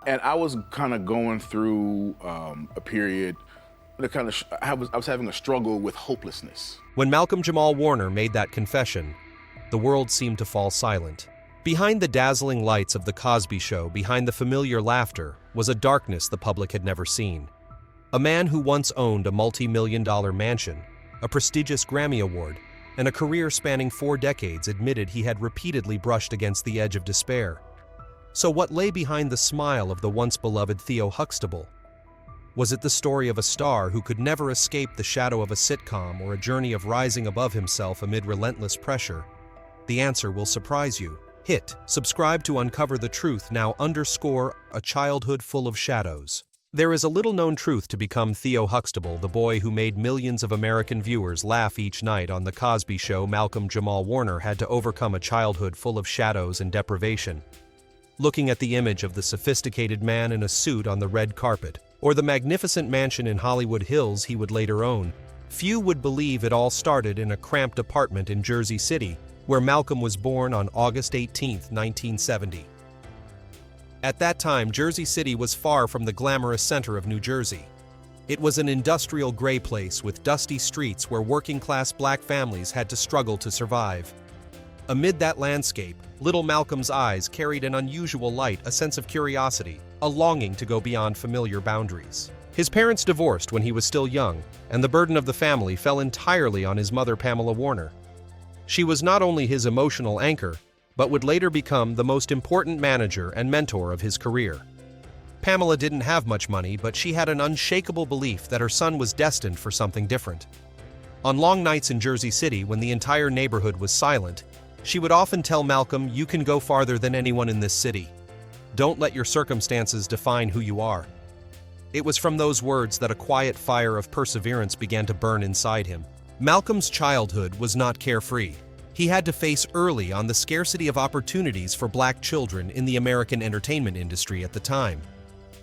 And I was kind of going through a period that I was having a struggle with hopelessness. When Malcolm-Jamal Warner made that confession, the world seemed to fall silent. Behind the dazzling lights of the Cosby Show, behind the familiar laughter, was a darkness the public had never seen. A man who once owned a multi-million-dollar mansion, a prestigious Grammy Award, and a career spanning 4 decades admitted he had repeatedly brushed against the edge of despair. So what lay behind the smile of the once-beloved Theo Huxtable? Was it the story of a star who could never escape the shadow of a sitcom or a journey of rising above himself amid relentless pressure? The answer will surprise you. Hit subscribe to uncover the truth now. A childhood full of shadows. There is a little-known truth to become Theo Huxtable, the boy who made millions of American viewers laugh each night on The Cosby Show. Malcolm-Jamal Warner had to overcome a childhood full of shadows and deprivation. Looking at the image of the sophisticated man in a suit on the red carpet, or the magnificent mansion in Hollywood Hills he would later own, few would believe it all started in a cramped apartment in Jersey City, where Malcolm was born on August 18, 1970. At that time, Jersey City was far from the glamorous center of New Jersey. It was an industrial gray place with dusty streets where working-class black families had to struggle to survive. Amid that landscape, little Malcolm's eyes carried an unusual light, a sense of curiosity, a longing to go beyond familiar boundaries. His parents divorced when he was still young, and the burden of the family fell entirely on his mother, Pamela Warner. She was not only his emotional anchor, but would later become the most important manager and mentor of his career. Pamela didn't have much money, but she had an unshakable belief that her son was destined for something different. On long nights in Jersey City, when the entire neighborhood was silent, she would often tell Malcolm, "You can go farther than anyone in this city. Don't let your circumstances define who you are." It was from those words that a quiet fire of perseverance began to burn inside him. Malcolm's childhood was not carefree. He had to face early on the scarcity of opportunities for black children in the American entertainment industry at the time.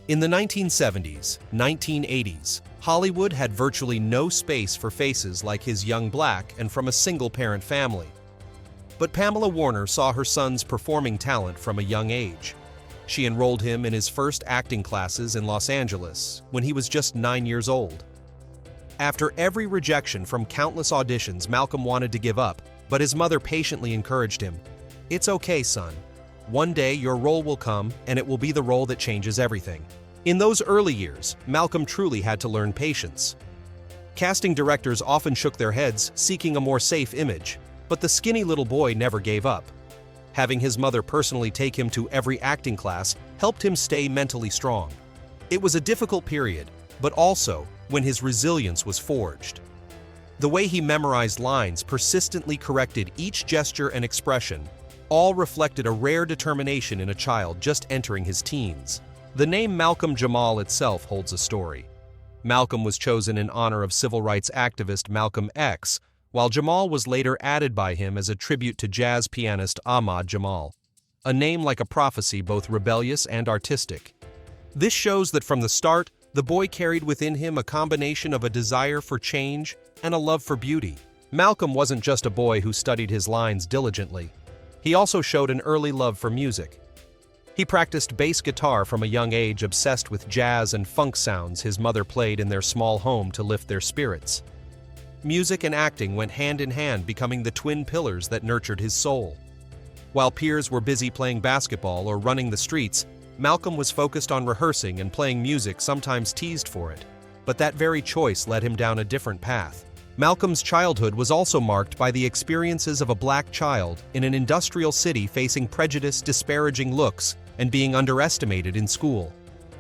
In the 1970s, 1980s, Hollywood had virtually no space for faces like his young black and from a single-parent family. But Pamela Warner saw her son's performing talent from a young age. She enrolled him in his first acting classes in Los Angeles when he was just 9 years old. After every rejection from countless auditions, Malcolm wanted to give up, but his mother patiently encouraged him. "It's okay, son. One day your role will come, and it will be the role that changes everything." In those early years, Malcolm truly had to learn patience. Casting directors often shook their heads, seeking a more safe image, but the skinny little boy never gave up. Having his mother personally take him to every acting class helped him stay mentally strong. It was a difficult period, but also when his resilience was forged. The way he memorized lines, persistently corrected each gesture and expression, all reflected a rare determination in a child just entering his teens. The name Malcolm-Jamal itself holds a story. Malcolm was chosen in honor of civil rights activist Malcolm X, while Jamal was later added by him as a tribute to jazz pianist Ahmad Jamal. A name like a prophecy, both rebellious and artistic. This shows that from the start, the boy carried within him a combination of a desire for change and a love for beauty. Malcolm wasn't just a boy who studied his lines diligently. He also showed an early love for music. He practiced bass guitar from a young age, obsessed with jazz and funk sounds his mother played in their small home to lift their spirits. Music and acting went hand in hand, becoming the twin pillars that nurtured his soul. While peers were busy playing basketball or running the streets, Malcolm was focused on rehearsing and playing music, sometimes teased for it. But that very choice led him down a different path. Malcolm's childhood was also marked by the experiences of a black child in an industrial city facing prejudice, disparaging looks, and being underestimated in school.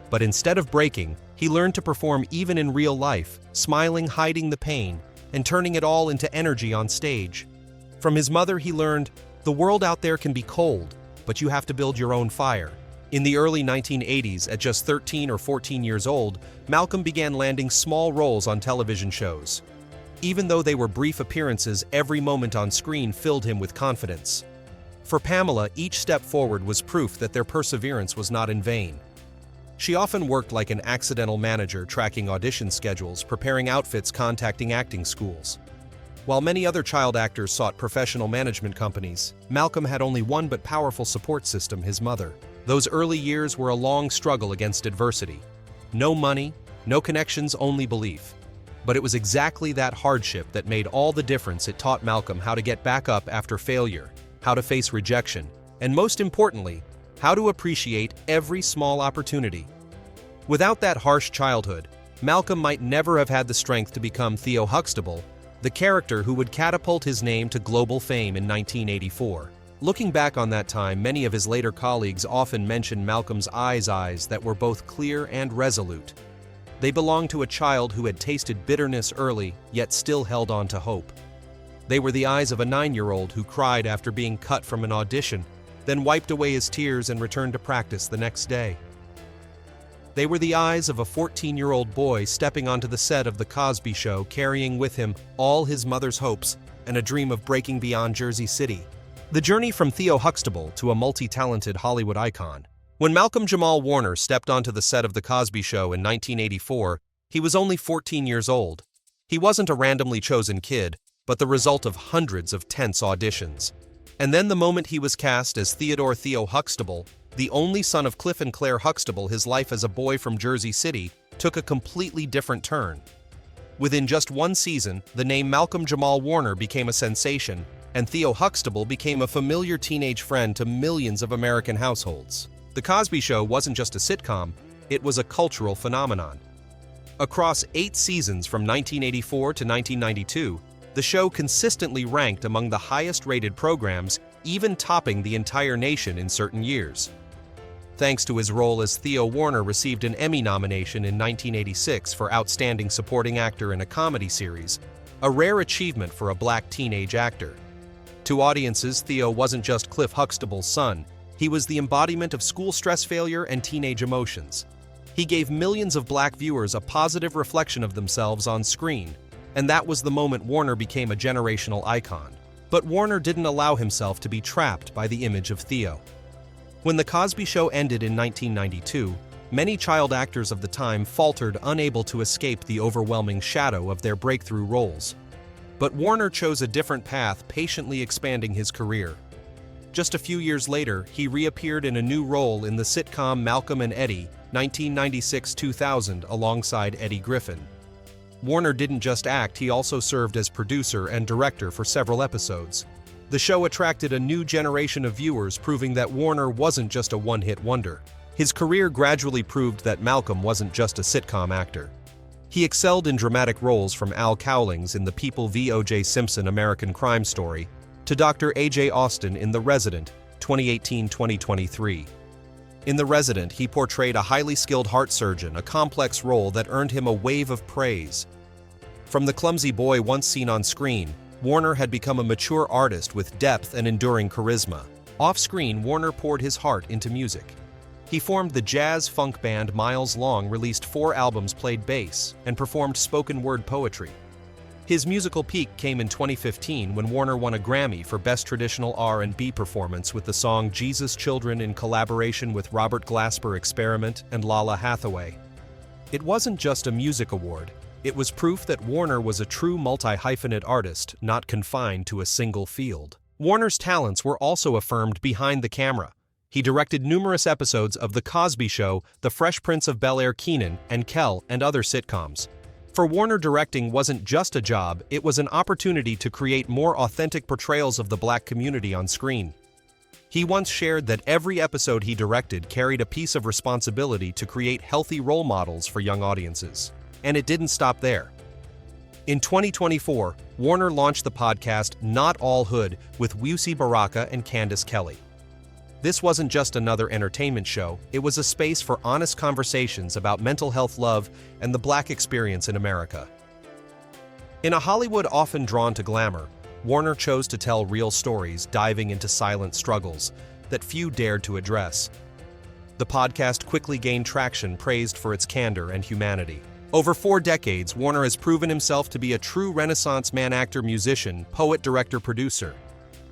But instead of breaking, he learned to perform even in real life, smiling, hiding the pain, and turning it all into energy on stage. From his mother he learned, "The world out there can be cold, but you have to build your own fire." In the early 1980s, at just 13 or 14 years old, Malcolm began landing small roles on television shows. Even though they were brief appearances, every moment on screen filled him with confidence. For Pamela, each step forward was proof that their perseverance was not in vain. She often worked like an accidental manager, tracking audition schedules, preparing outfits, contacting acting schools. While many other child actors sought professional management companies, Malcolm had only one but powerful support system: his mother. Those early years were a long struggle against adversity. No money, no connections, only belief. But it was exactly that hardship that made all the difference. It taught Malcolm how to get back up after failure, how to face rejection, and most importantly, how to appreciate every small opportunity. Without that harsh childhood, Malcolm might never have had the strength to become Theo Huxtable, the character who would catapult his name to global fame in 1984. Looking back on that time, many of his later colleagues often mention Malcolm's eyes that were both clear and resolute. They belonged to a child who had tasted bitterness early, yet still held on to hope. They were the eyes of a 9-year-old who cried after being cut from an audition, then wiped away his tears and returned to practice the next day. They were the eyes of a 14-year-old boy stepping onto the set of The Cosby Show, carrying with him all his mother's hopes and a dream of breaking beyond Jersey City. The journey from Theo Huxtable to a multi-talented Hollywood icon. When Malcolm-Jamal Warner stepped onto the set of The Cosby Show in 1984, he was only 14 years old. He wasn't a randomly chosen kid, but the result of hundreds of tense auditions. And then the moment he was cast as Theo Huxtable, the only son of Cliff and Claire Huxtable, his life as a boy from Jersey City took a completely different turn. Within just one season, the name Malcolm-Jamal Warner became a sensation, and Theo Huxtable became a familiar teenage friend to millions of American households. The Cosby Show wasn't just a sitcom, it was a cultural phenomenon. Across 8 seasons from 1984 to 1992, the show consistently ranked among the highest-rated programs, even topping the entire nation in certain years. Thanks to his role as Theo, Warner received an Emmy nomination in 1986 for Outstanding Supporting Actor in a Comedy Series, a rare achievement for a black teenage actor. To audiences, Theo wasn't just Cliff Huxtable's son. He was the embodiment of school stress failure and teenage emotions. He gave millions of black viewers a positive reflection of themselves on screen, and that was the moment Warner became a generational icon. But Warner didn't allow himself to be trapped by the image of Theo. When The Cosby Show ended in 1992, many child actors of the time faltered, unable to escape the overwhelming shadow of their breakthrough roles. But Warner chose a different path, patiently expanding his career. Just a few years later, he reappeared in a new role in the sitcom Malcolm and Eddie, 1996-2000, alongside Eddie Griffin. Warner didn't just act, he also served as producer and director for several episodes. The show attracted a new generation of viewers, proving that Warner wasn't just a one-hit wonder. His career gradually proved that Malcolm wasn't just a sitcom actor. He excelled in dramatic roles, from Al Cowlings in the People v. O.J. Simpson American Crime Story to Dr. A.J. Austin in The Resident, 2018-2023. In The Resident, he portrayed a highly skilled heart surgeon, a complex role that earned him a wave of praise. From the clumsy boy once seen on screen, Warner had become a mature artist with depth and enduring charisma. Off-screen, Warner poured his heart into music. He formed the jazz-funk band Miles Long, released 4 albums, played bass, and performed spoken-word poetry. His musical peak came in 2015 when Warner won a Grammy for Best Traditional R&B Performance with the song Jesus Children in collaboration with Robert Glasper Experiment and Lala Hathaway. It wasn't just a music award, it was proof that Warner was a true multi-hyphenate artist, not confined to a single field. Warner's talents were also affirmed behind the camera. He directed numerous episodes of The Cosby Show, The Fresh Prince of Bel-Air, Kenan and Kel, and other sitcoms. For Warner, directing wasn't just a job, it was an opportunity to create more authentic portrayals of the black community on screen. He once shared that every episode he directed carried a piece of responsibility to create healthy role models for young audiences. And it didn't stop there. In 2024, Warner launched the podcast Not All Hood with Wusi Baraka and Candace Kelly. This wasn't just another entertainment show, it was a space for honest conversations about mental health, love, and the black experience in America. In a Hollywood often drawn to glamour, Warner chose to tell real stories, diving into silent struggles that few dared to address. The podcast quickly gained traction, praised for its candor and humanity. Over 4 decades, Warner has proven himself to be a true Renaissance man, actor, musician, poet, director, producer.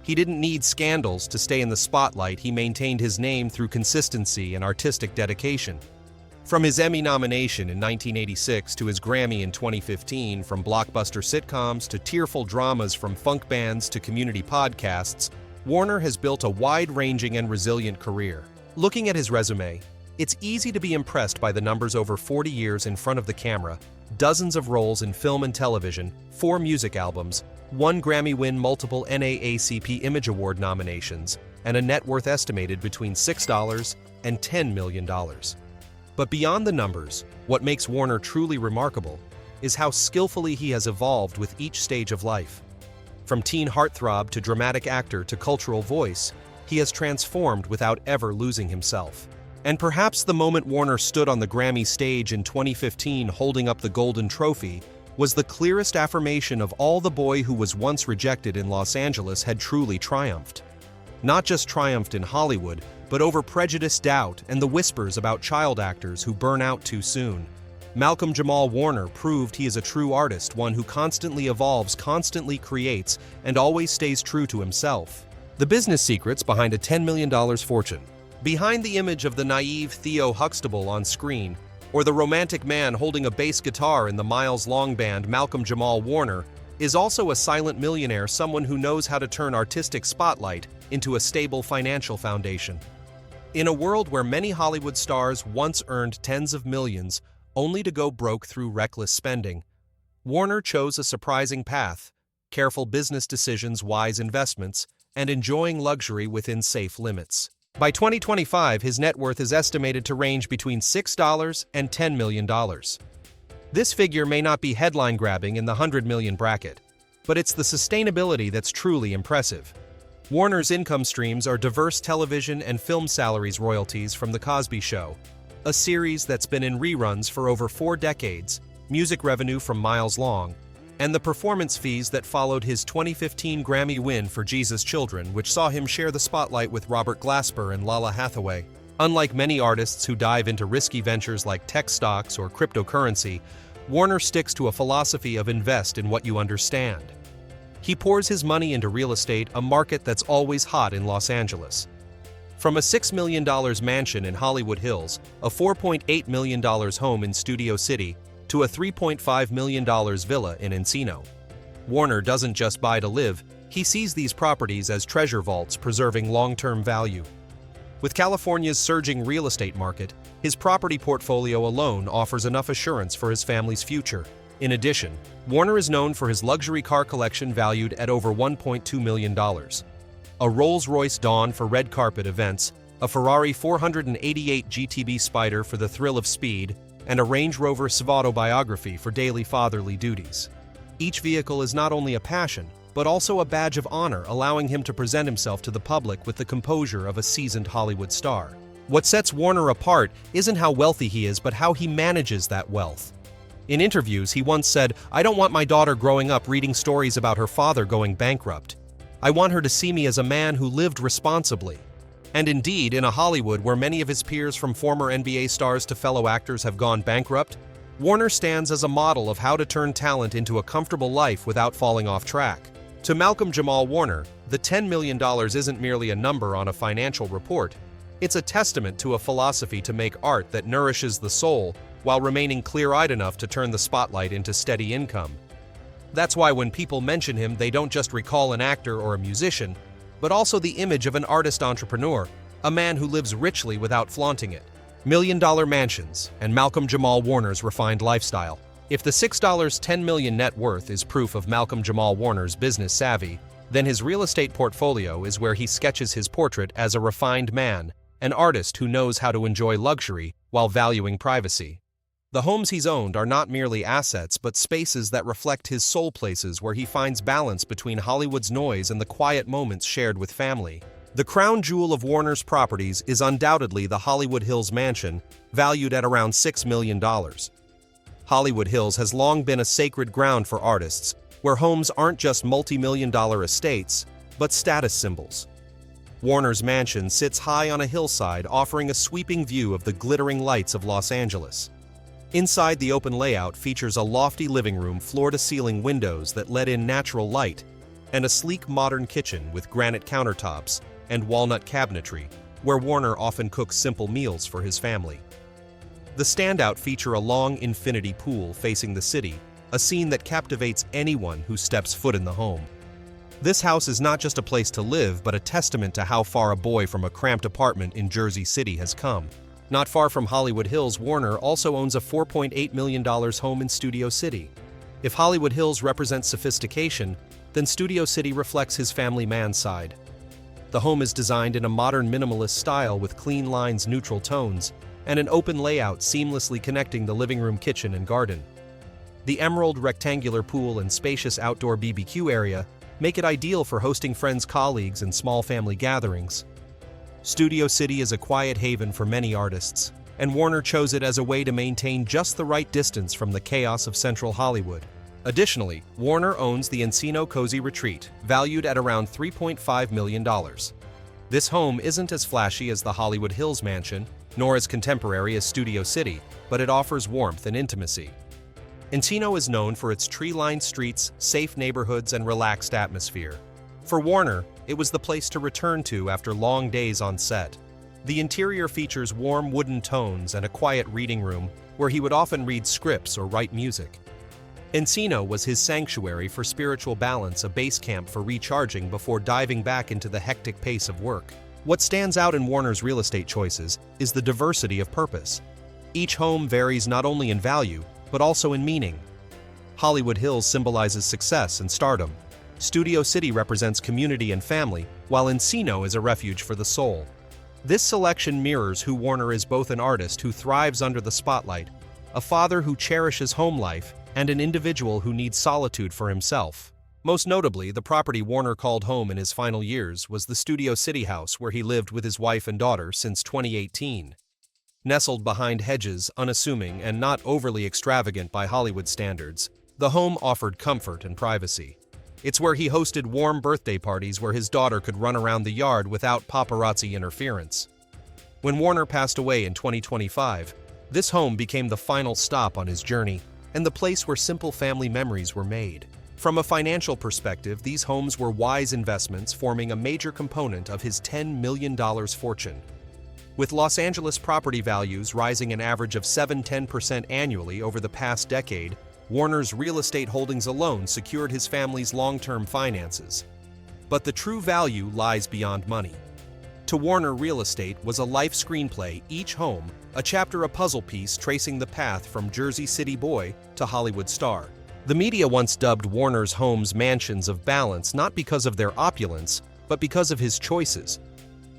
He didn't need scandals to stay in the spotlight, he maintained his name through consistency and artistic dedication. From his Emmy nomination in 1986 to his Grammy in 2015, from blockbuster sitcoms to tearful dramas, from funk bands to community podcasts, Warner has built a wide-ranging and resilient career. Looking at his resume, it's easy to be impressed by the numbers: over 40 years in front of the camera, dozens of roles in film and television, 4 music albums, 1 Grammy win, multiple NAACP Image Award nominations, and a net worth estimated between $6 and $10 million. But beyond the numbers, what makes Warner truly remarkable is how skillfully he has evolved with each stage of life. From teen heartthrob to dramatic actor to cultural voice, he has transformed without ever losing himself. And perhaps the moment Warner stood on the Grammy stage in 2015 holding up the Golden Trophy was the clearest affirmation of all the boy who was once rejected in Los Angeles had truly triumphed. Not just triumphed in Hollywood, but over prejudice, doubt, and the whispers about child actors who burn out too soon. Malcolm-Jamal Warner proved he is a true artist, one who constantly evolves, constantly creates, and always stays true to himself. The business secrets behind a $10 million fortune. Behind the image of the naive Theo Huxtable on screen, or the romantic man holding a bass guitar in the Miles Long Band, Malcolm-Jamal Warner is also a silent millionaire, someone who knows how to turn artistic spotlight into a stable financial foundation. In a world where many Hollywood stars once earned tens of millions only to go broke through reckless spending, Warner chose a surprising path: careful business decisions, wise investments, and enjoying luxury within safe limits. By 2025, his net worth is estimated to range between $6 and $10 million. This figure may not be headline-grabbing in the 100 million bracket, but it's the sustainability that's truly impressive. Warner's income streams are diverse: television and film salaries, royalties from The Cosby Show, a series that's been in reruns for over 4 decades, music revenue from Miles Long, and the performance fees that followed his 2015 Grammy win for Jesus Children, which saw him share the spotlight with Robert Glasper and Lala Hathaway. Unlike many artists who dive into risky ventures like tech stocks or cryptocurrency, Warner sticks to a philosophy of invest in what you understand. He pours his money into real estate, a market that's always hot in Los Angeles. From a $6 million mansion in Hollywood Hills, a $4.8 million home in Studio City, to a $3.5 million villa in Encino, Warner doesn't just buy to live, he sees these properties as treasure vaults preserving long-term value. With California's surging real estate market, his property portfolio alone offers enough assurance for his family's future. In addition, Warner is known for his luxury car collection valued at over $1.2 million. A Rolls-Royce Dawn for red carpet events, a Ferrari 488 GTB Spyder for the thrill of speed, and a Range Rover Savato biography for daily fatherly duties. Each vehicle is not only a passion, but also a badge of honor, allowing him to present himself to the public with the composure of a seasoned Hollywood star. What sets Warner apart isn't how wealthy he is, but how he manages that wealth. In interviews, he once said, "I don't want my daughter growing up reading stories about her father going bankrupt. I want her to see me as a man who lived responsibly." And indeed, in a Hollywood where many of his peers, from former NBA stars to fellow actors, have gone bankrupt, Warner stands as a model of how to turn talent into a comfortable life without falling off track. To Malcolm-Jamal Warner, the $10 million isn't merely a number on a financial report. It's a testament to a philosophy to make art that nourishes the soul while remaining clear-eyed enough to turn the spotlight into steady income. That's why when people mention him, they don't just recall an actor or a musician, but also the image of an artist-entrepreneur, a man who lives richly without flaunting it. Million-dollar mansions and Malcolm-Jamal Warner's refined lifestyle. If the $10 million net worth is proof of Malcolm-Jamal Warner's business savvy, then his real estate portfolio is where he sketches his portrait as a refined man, an artist who knows how to enjoy luxury while valuing privacy. The homes he's owned are not merely assets, but spaces that reflect his soul, places where he finds balance between Hollywood's noise and the quiet moments shared with family. The crown jewel of Warner's properties is undoubtedly the Hollywood Hills mansion, valued at around $6 million. Hollywood Hills has long been a sacred ground for artists, where homes aren't just multi-million-dollar estates, but status symbols. Warner's mansion sits high on a hillside, offering a sweeping view of the glittering lights of Los Angeles. Inside, the open layout features a lofty living room, floor-to-ceiling windows that let in natural light, and a sleek modern kitchen with granite countertops and walnut cabinetry, where Warner often cooks simple meals for his family. The standout feature a long infinity pool facing the city, a scene that captivates anyone who steps foot in the home. This house is not just a place to live, but a testament to how far a boy from a cramped apartment in Jersey City has come. Not far from Hollywood Hills, Warner also owns a $4.8 million home in Studio City. If Hollywood Hills represents sophistication, then Studio City reflects his family man side. The home is designed in a modern minimalist style with clean lines, neutral tones, and an open layout seamlessly connecting the living room, kitchen, and garden. The emerald rectangular pool and spacious outdoor BBQ area make it ideal for hosting friends, colleagues, and small family gatherings. Studio City is a quiet haven for many artists, and Warner chose it as a way to maintain just the right distance from the chaos of central Hollywood. Additionally, Warner owns the Encino Cozy Retreat, valued at around $3.5 million. This home isn't as flashy as the Hollywood Hills mansion, nor as contemporary as Studio City, but it offers warmth and intimacy. Encino is known for its tree-lined streets, safe neighborhoods, and relaxed atmosphere. For Warner, it was the place to return to after long days on set. The interior features warm wooden tones and a quiet reading room where he would often read scripts or write music. Encino was his sanctuary for spiritual balance, a base camp for recharging before diving back into the hectic pace of work. What stands out in Warner's real estate choices is the diversity of purpose. Each home varies not only in value, but also in meaning. Hollywood Hills symbolizes success and stardom. Studio City represents community and family, while Encino is a refuge for the soul. This selection mirrors who Warner is: both an artist who thrives under the spotlight, a father who cherishes home life, and an individual who needs solitude for himself. Most notably, the property Warner called home in his final years was the Studio City house where he lived with his wife and daughter since 2018. Nestled behind hedges, unassuming and not overly extravagant by Hollywood standards, the home offered comfort and privacy. It's where he hosted warm birthday parties where his daughter could run around the yard without paparazzi interference. When Warner passed away in 2025, this home became the final stop on his journey and the place where simple family memories were made. From a financial perspective, these homes were wise investments, forming a major component of his $10 million fortune. With Los Angeles property values rising an average of 7–10% annually over the past decade, Warner's real estate holdings alone secured his family's long-term finances. But the true value lies beyond money. To Warner, real estate was a life screenplay, each home a chapter, a puzzle piece tracing the path from Jersey City boy to Hollywood star. The media once dubbed Warner's homes mansions of balance, not because of their opulence, but because of his choices.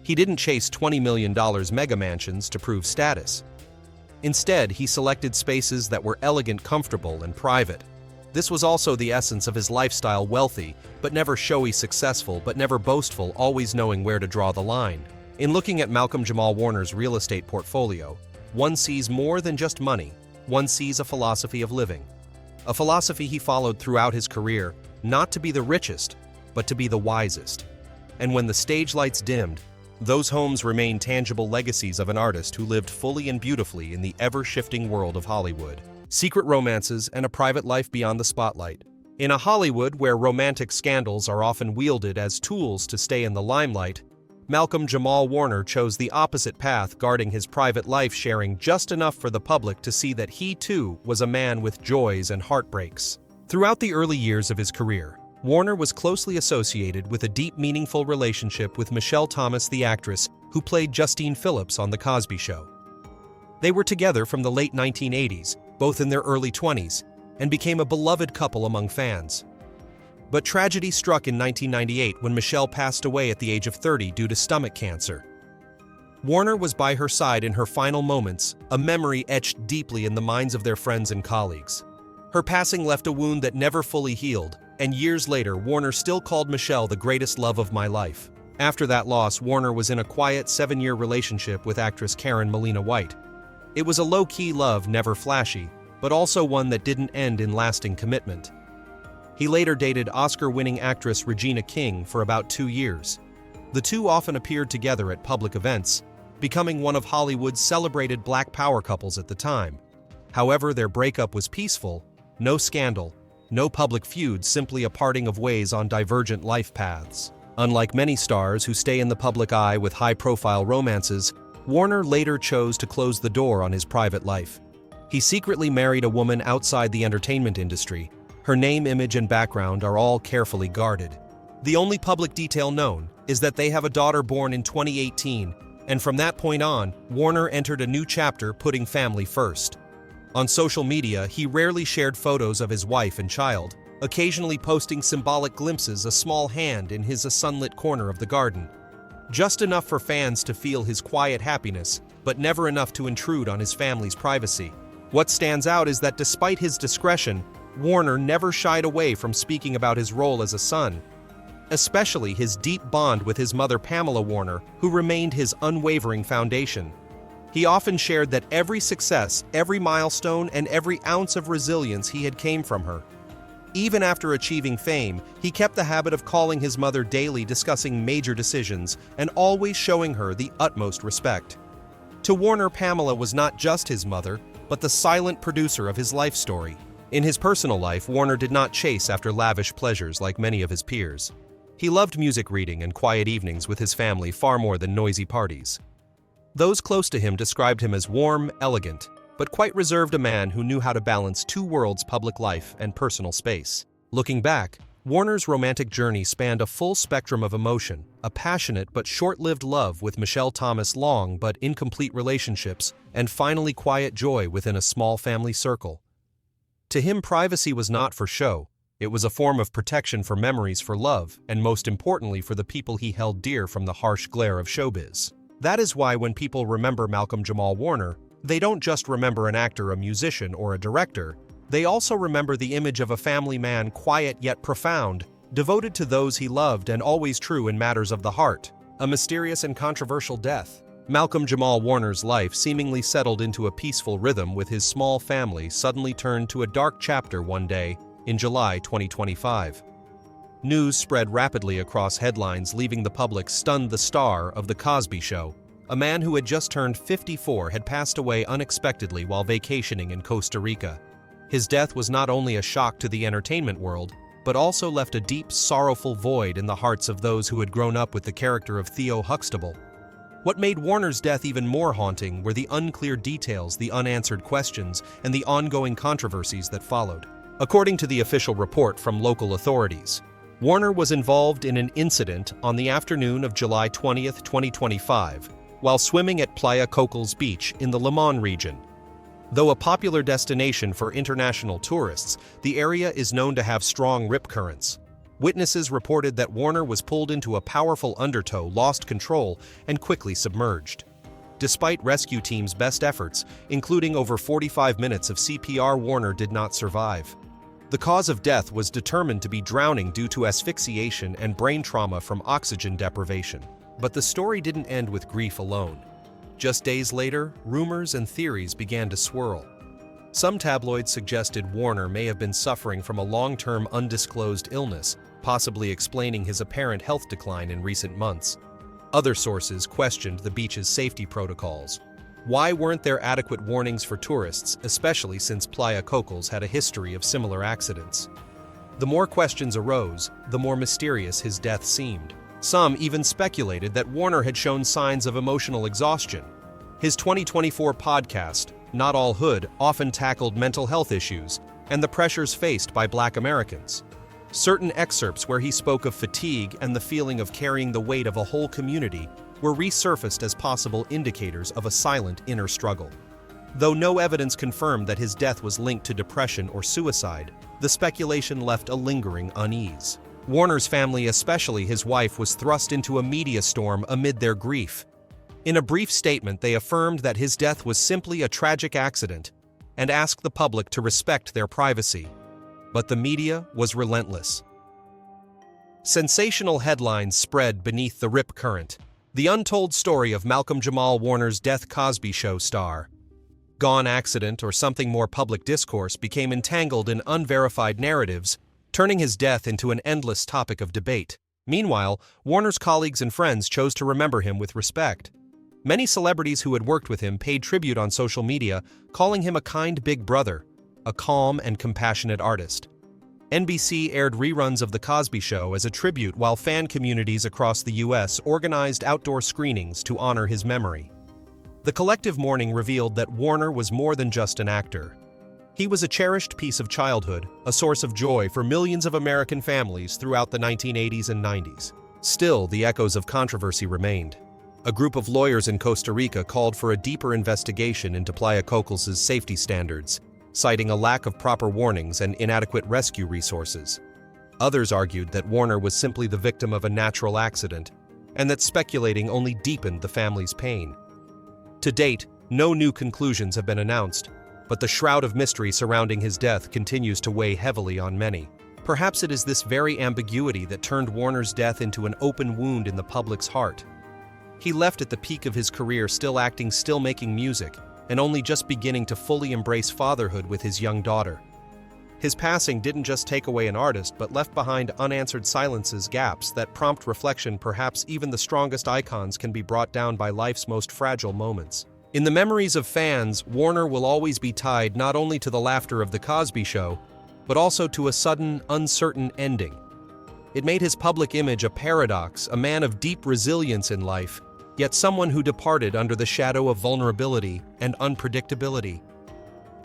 He didn't chase $20 million mega mansions to prove status. Instead, he selected spaces that were elegant, comfortable, and private. This was also the essence of his lifestyle: wealthy, but never showy, successful, but never boastful, always knowing where to draw the line. In looking at Malcolm-Jamal Warner's real estate portfolio, one sees more than just money. One sees a philosophy of living. A philosophy he followed throughout his career, not to be the richest, but to be the wisest. And when the stage lights dimmed, those homes remain tangible legacies of an artist who lived fully and beautifully in the ever-shifting world of Hollywood. Secret romances and a private life beyond the spotlight. In a Hollywood where romantic scandals are often wielded as tools to stay in the limelight, Malcolm-Jamal Warner chose the opposite path, guarding his private life, sharing just enough for the public to see that he too was a man with joys and heartbreaks. Throughout the early years of his career, Warner was closely associated with a deep, meaningful relationship with Michelle Thomas, the actress who played Justine Phillips on The Cosby Show. They were together from the late 1980s, both in their early 20s, and became a beloved couple among fans. But tragedy struck in 1998 when Michelle passed away at the age of 30 due to stomach cancer. Warner was by her side in her final moments, a memory etched deeply in the minds of their friends and colleagues. Her passing left a wound that never fully healed, and years later, Warner still called Michelle the greatest love of my life. After that loss, Warner was in a quiet 7-year relationship with actress Karen Molina White. It was a low-key love, never flashy, but also one that didn't end in lasting commitment. He later dated Oscar-winning actress Regina King for about 2 years. The two often appeared together at public events, becoming one of Hollywood's celebrated Black power couples at the time. However, their breakup was peaceful, no scandal, no public feud, simply a parting of ways on divergent life paths. Unlike many stars who stay in the public eye with high-profile romances, Warner later chose to close the door on his private life. He secretly married a woman outside the entertainment industry. Her name, image, and background are all carefully guarded. The only public detail known is that they have a daughter born in 2018, and from that point on, Warner entered a new chapter putting family first. On social media, he rarely shared photos of his wife and child, occasionally posting symbolic glimpses, a small hand in his sunlit corner of the garden. Just enough for fans to feel his quiet happiness, but never enough to intrude on his family's privacy. What stands out is that despite his discretion, Warner never shied away from speaking about his role as a son, especially his deep bond with his mother Pamela Warner, who remained his unwavering foundation. He often shared that every success, every milestone, and every ounce of resilience he had came from her. Even after achieving fame, he kept the habit of calling his mother daily, discussing major decisions, and always showing her the utmost respect. To Warner, Pamela was not just his mother, but the silent producer of his life story. In his personal life, Warner did not chase after lavish pleasures like many of his peers. He loved music reading and quiet evenings with his family far more than noisy parties. Those close to him described him as warm, elegant, but quite reserved, a man who knew how to balance two worlds: public life and personal space. Looking back, Warner's romantic journey spanned a full spectrum of emotion, a passionate but short-lived love with Michelle Thomas, long but incomplete relationships, and finally quiet joy within a small family circle. To him, privacy was not for show. It was a form of protection, for memories, for love, and most importantly for the people he held dear from the harsh glare of showbiz. That is why when people remember Malcolm-Jamal Warner, they don't just remember an actor, a musician, or a director. They also remember the image of a family man, quiet yet profound, devoted to those he loved and always true in matters of the heart. A mysterious and controversial death. Malcolm-Jamal Warner's life seemingly settled into a peaceful rhythm with his small family suddenly turned to a dark chapter one day in July 2025. News spread rapidly across headlines, leaving the public stunned. The star of The Cosby Show, a man who had just turned 54, had passed away unexpectedly while vacationing in Costa Rica. His death was not only a shock to the entertainment world, but also left a deep, sorrowful void in the hearts of those who had grown up with the character of Theo Huxtable. What made Warner's death even more haunting were the unclear details, the unanswered questions, and the ongoing controversies that followed. According to the official report from local authorities, Warner was involved in an incident on the afternoon of July 20, 2025, while swimming at Playa Cocos Beach in the Limon region. Though a popular destination for international tourists, the area is known to have strong rip currents. Witnesses reported that Warner was pulled into a powerful undertow, lost control, and quickly submerged. Despite rescue teams' best efforts, including over 45 minutes of CPR, Warner did not survive. The cause of death was determined to be drowning due to asphyxiation and brain trauma from oxygen deprivation. But the story didn't end with grief alone. Just days later, rumors and theories began to swirl. Some tabloids suggested Warner may have been suffering from a long-term undisclosed illness, possibly explaining his apparent health decline in recent months. Other sources questioned the beach's safety protocols. Why weren't there adequate warnings for tourists, especially since Playa Cocos had a history of similar accidents? The more questions arose, the more mysterious his death seemed. Some even speculated that Warner had shown signs of emotional exhaustion. His 2024 podcast, Not All Hood, often tackled mental health issues and the pressures faced by Black Americans. Certain excerpts where he spoke of fatigue and the feeling of carrying the weight of a whole community were resurfaced as possible indicators of a silent inner struggle. Though no evidence confirmed that his death was linked to depression or suicide, the speculation left a lingering unease. Warner's family, especially his wife, was thrust into a media storm amid their grief. In a brief statement, they affirmed that his death was simply a tragic accident and asked the public to respect their privacy. But the media was relentless. Sensational headlines spread beneath the rip current. The untold story of Malcolm-Jamal Warner's death. Cosby Show star. Gone accident or something more. Public discourse became entangled in unverified narratives, turning his death into an endless topic of debate. Meanwhile, Warner's colleagues and friends chose to remember him with respect. Many celebrities who had worked with him paid tribute on social media, calling him a kind big brother, a calm and compassionate artist. NBC aired reruns of The Cosby Show as a tribute, while fan communities across the U.S. organized outdoor screenings to honor his memory. The collective mourning revealed that Warner was more than just an actor. He was a cherished piece of childhood, a source of joy for millions of American families throughout the 1980s and 90s. Still, the echoes of controversy remained. A group of lawyers in Costa Rica called for a deeper investigation into Playa Cocal's safety standards, citing a lack of proper warnings and inadequate rescue resources. Others argued that Warner was simply the victim of a natural accident, and that speculating only deepened the family's pain. To date, no new conclusions have been announced, but the shroud of mystery surrounding his death continues to weigh heavily on many. Perhaps it is this very ambiguity that turned Warner's death into an open wound in the public's heart. He left at the peak of his career still acting, still making music, and only just beginning to fully embrace fatherhood with his young daughter. His passing didn't just take away an artist, but left behind unanswered silences, gaps that prompt reflection. Perhaps even the strongest icons can be brought down by life's most fragile moments. In the memories of fans, Warner will always be tied not only to the laughter of The Cosby Show, but also to a sudden, uncertain ending. It made his public image a paradox, a man of deep resilience in life, yet someone who departed under the shadow of vulnerability and unpredictability.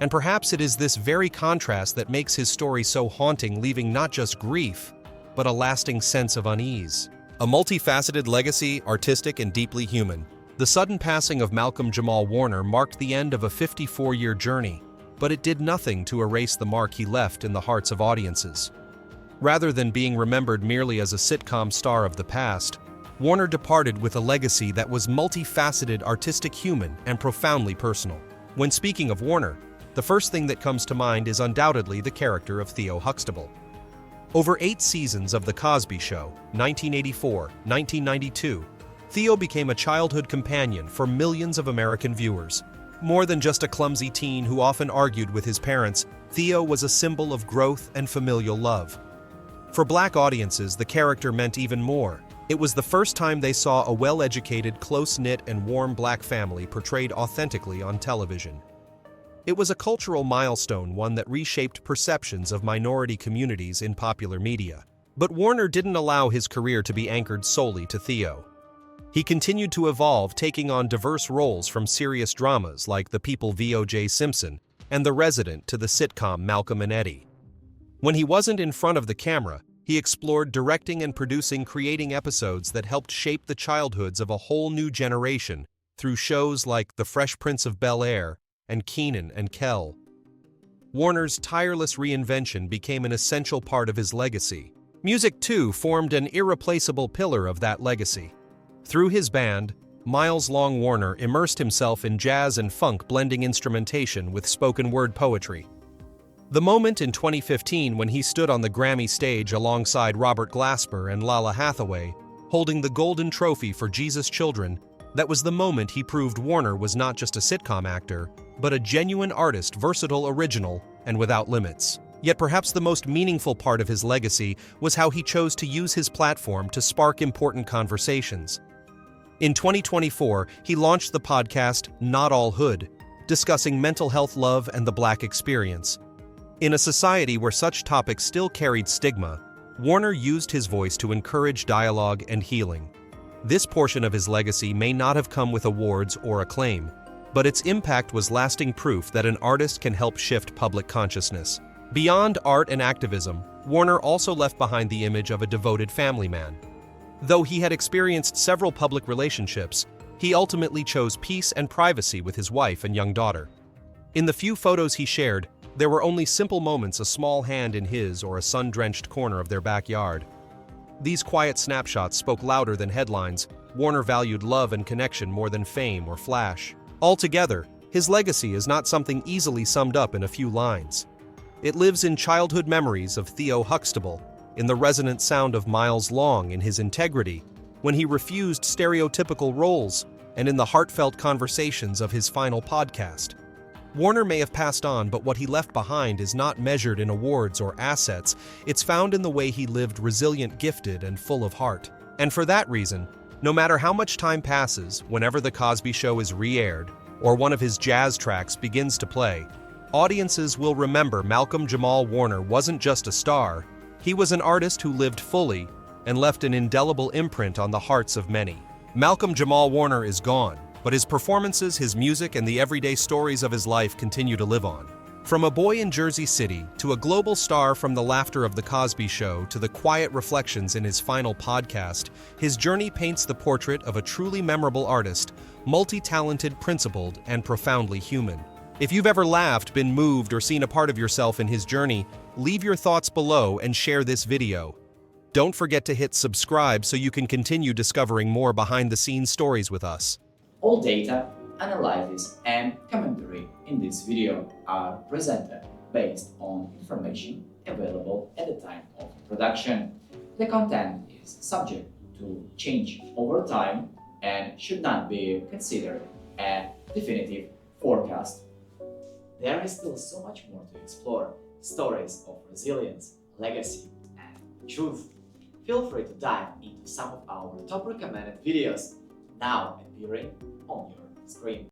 And perhaps it is this very contrast that makes his story so haunting, leaving not just grief, but a lasting sense of unease. A multifaceted legacy, artistic and deeply human. The sudden passing of Malcolm-Jamal Warner marked the end of a 54-year journey, but it did nothing to erase the mark he left in the hearts of audiences. Rather than being remembered merely as a sitcom star of the past, Warner departed with a legacy that was multifaceted, artistic, human, and profoundly personal. When speaking of Warner, the first thing that comes to mind is undoubtedly the character of Theo Huxtable. Over 8 seasons of The Cosby Show, 1984, 1992, Theo became a childhood companion for millions of American viewers. More than just a clumsy teen who often argued with his parents, Theo was a symbol of growth and familial love. For Black audiences, the character meant even more. It was the first time they saw a well-educated, close-knit, and warm Black family portrayed authentically on television. It was a cultural milestone, one that reshaped perceptions of minority communities in popular media. But Warner didn't allow his career to be anchored solely to Theo. He continued to evolve, taking on diverse roles from serious dramas like The People v. O.J. Simpson and The Resident to the sitcom Malcolm and Eddie. When he wasn't in front of the camera, he explored directing and producing, creating episodes that helped shape the childhoods of a whole new generation through shows like The Fresh Prince of Bel-Air and Kenan and Kel. Warner's tireless reinvention became an essential part of his legacy. Music, too, formed an irreplaceable pillar of that legacy. Through his band, Miles Long Warner immersed himself in jazz and funk, blending instrumentation with spoken-word poetry. The moment in 2015 when he stood on the Grammy stage alongside Robert Glasper and Lala Hathaway, holding the Golden Trophy for Jesus Children, that was the moment he proved Warner was not just a sitcom actor, but a genuine artist, versatile, original, and without limits. Yet perhaps the most meaningful part of his legacy was how he chose to use his platform to spark important conversations. In 2024, he launched the podcast Not All Hood, discussing mental health, love, and the Black experience. In a society where such topics still carried stigma, Warner used his voice to encourage dialogue and healing. This portion of his legacy may not have come with awards or acclaim, but its impact was lasting proof that an artist can help shift public consciousness. Beyond art and activism, Warner also left behind the image of a devoted family man. Though he had experienced several public relationships, he ultimately chose peace and privacy with his wife and young daughter. In the few photos he shared, there were only simple moments, a small hand in his or a sun-drenched corner of their backyard. These quiet snapshots spoke louder than headlines. Warner valued love and connection more than fame or flash. Altogether, his legacy is not something easily summed up in a few lines. It lives in childhood memories of Theo Huxtable, in the resonant sound of Miles Long, in his integrity, when he refused stereotypical roles, and in the heartfelt conversations of his final podcast. Warner may have passed on, but what he left behind is not measured in awards or assets. It's found in the way he lived, resilient, gifted, and full of heart. And for that reason, no matter how much time passes, whenever The Cosby Show is re-aired, or one of his jazz tracks begins to play, audiences will remember Malcolm-Jamal Warner wasn't just a star, he was an artist who lived fully and left an indelible imprint on the hearts of many. Malcolm-Jamal Warner is gone, but his performances, his music, and the everyday stories of his life continue to live on. From a boy in Jersey City to a global star, from the laughter of The Cosby Show to the quiet reflections in his final podcast, his journey paints the portrait of a truly memorable artist, multi-talented, principled, and profoundly human. If you've ever laughed, been moved, or seen a part of yourself in his journey, leave your thoughts below and share this video. Don't forget to hit subscribe so you can continue discovering more behind-the-scenes stories with us. All data, analysis, and commentary in this video are presented based on information available at the time of production. The content is subject to change over time and should not be considered a definitive forecast. There is still so much more to explore: stories of resilience, legacy, and truth. Feel free to dive into some of our top recommended videos now appearing on your screen.